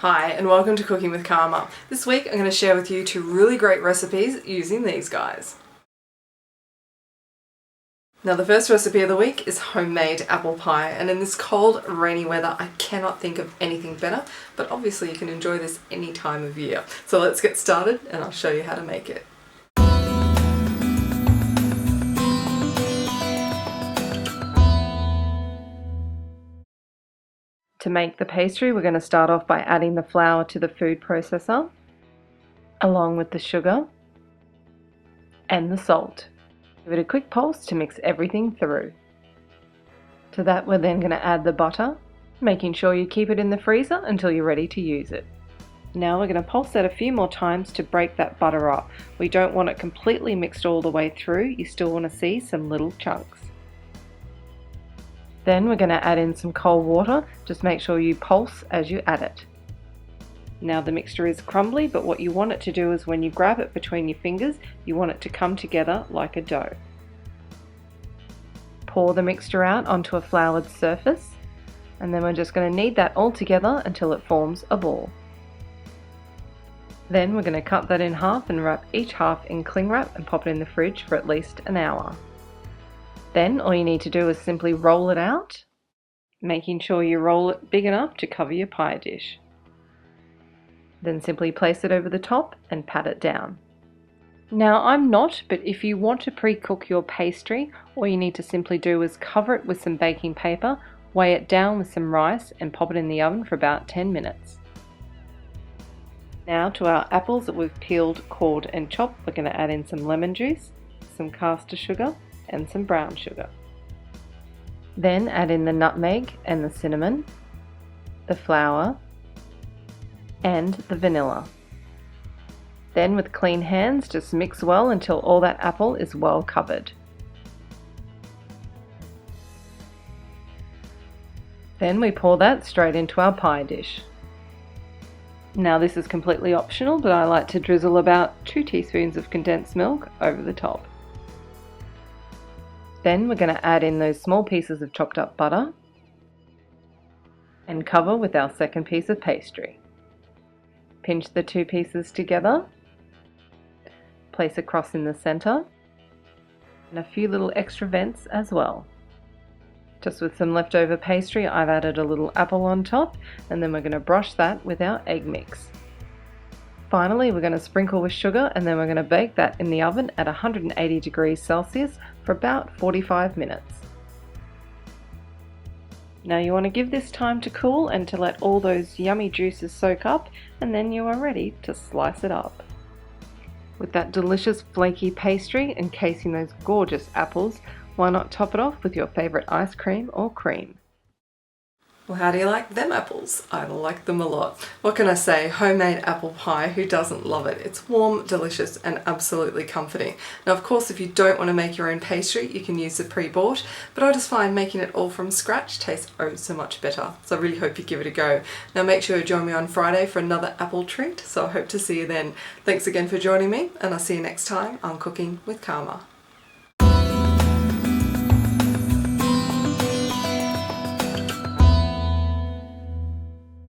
Hi and welcome to Cooking with Karma. This week I'm going to share with you two really great recipes using these guys. Now the first recipe of the week is homemade apple pie, and in this cold rainy weather I cannot think of anything better, but obviously you can enjoy this any time of year. So let's get started and I'll show you how to make it. To make the pastry, we're going to start off by adding the flour to the food processor, along with the sugar and the salt. Give it a quick pulse to mix everything through. To that we're then going to add the butter, making sure you keep it in the freezer until you're ready to use it. Now we're going to pulse that a few more times to break that butter up. We don't want it completely mixed all the way through, you still want to see some little chunks. Then we're going to add in some cold water, just make sure you pulse as you add it. Now the mixture is crumbly, but what you want it to do is when you grab it between your fingers, you want it to come together like a dough. Pour the mixture out onto a floured surface, and then we're just going to knead that all together until it forms a ball. Then we're going to cut that in half and wrap each half in cling wrap and pop it in the fridge for at least an hour. Then all you need to do is simply roll it out, making sure you roll it big enough to cover your pie dish. Then simply place it over the top and pat it down. Now I'm not, but if you want to pre-cook your pastry, all you need to simply do is cover it with some baking paper, weigh it down with some rice and pop it in the oven for about 10 minutes. Now to our apples that we've peeled, cored and chopped, we're going to add in some lemon juice, some caster sugar and some brown sugar. Then add in the nutmeg and the cinnamon, the flour and the vanilla. Then with clean hands just mix well until all that apple is well covered. Then we pour that straight into our pie dish. Now this is completely optional, but I like to drizzle about 2 teaspoons of condensed milk over the top. Then we're going to add in those small pieces of chopped up butter and cover with our second piece of pastry. Pinch the 2 pieces together, place a cross in the center and a few little extra vents as well. Just with some leftover pastry, I've added a little apple on top, and then we're going to brush that with our egg mix. Finally, we're going to sprinkle with sugar, and then we're going to bake that in the oven at 180 degrees Celsius for about 45 minutes. Now you want to give this time to cool and to let all those yummy juices soak up, and then you are ready to slice it up. With that delicious flaky pastry encasing those gorgeous apples, why not top it off with your favorite ice cream or cream? Well, how do you like them apples? I like them a lot. What can I say? Homemade apple pie, who doesn't love it? It's warm, delicious, and absolutely comforting. Now, of course, if you don't want to make your own pastry, you can use the pre-bought, but I just find making it all from scratch tastes oh so much better. So I really hope you give it a go. Now, make sure you join me on Friday for another apple treat, so I hope to see you then. Thanks again for joining me, and I'll see you next time on Cooking with Karma.